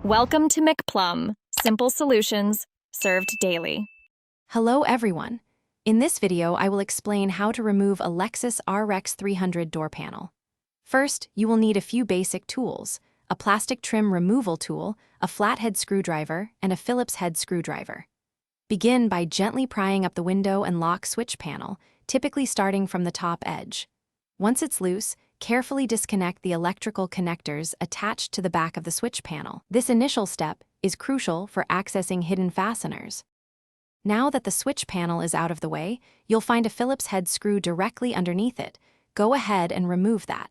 Welcome to McPlum, simple solutions served daily. Hello everyone. In this video, I will explain how to remove a Lexus RX300 door panel. First, you will need a few basic tools: a plastic trim removal tool, a flathead screwdriver, and a Phillips head screwdriver. Begin by gently prying up the window and lock switch panel, typically starting from the top edge. Once it's loose, carefully disconnect the electrical connectors attached to the back of the switch panel. This initial step is crucial for accessing hidden fasteners. Now that the switch panel is out of the way, you'll find a Phillips head screw directly underneath it. Go ahead and remove that.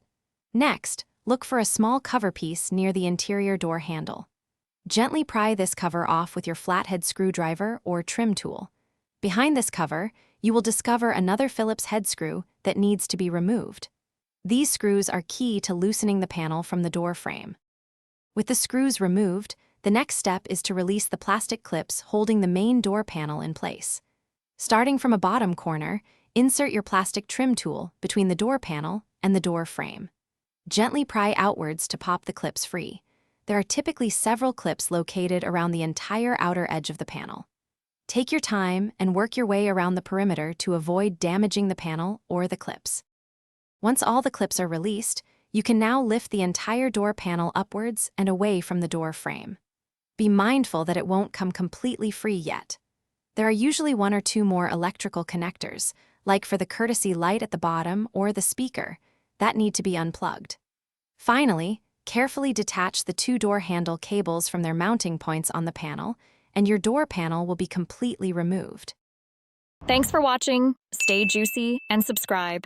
Next, look for a small cover piece near the interior door handle. Gently pry this cover off with your flathead screwdriver or trim tool. Behind this cover, you will discover another Phillips head screw that needs to be removed. These screws are key to loosening the panel from the door frame. With the screws removed, the next step is to release the plastic clips holding the main door panel in place. Starting from a bottom corner, insert your plastic trim tool between the door panel and the door frame. Gently pry outwards to pop the clips free. There are typically several clips located around the entire outer edge of the panel. Take your time and work your way around the perimeter to avoid damaging the panel or the clips. Once all the clips are released, you can now lift the entire door panel upwards and away from the door frame. Be mindful that it won't come completely free yet. There are usually one or two more electrical connectors, like for the courtesy light at the bottom or the speaker, that need to be unplugged. Finally, carefully detach the two door handle cables from their mounting points on the panel, and your door panel will be completely removed. Thanks for watching. Stay juicy and subscribe.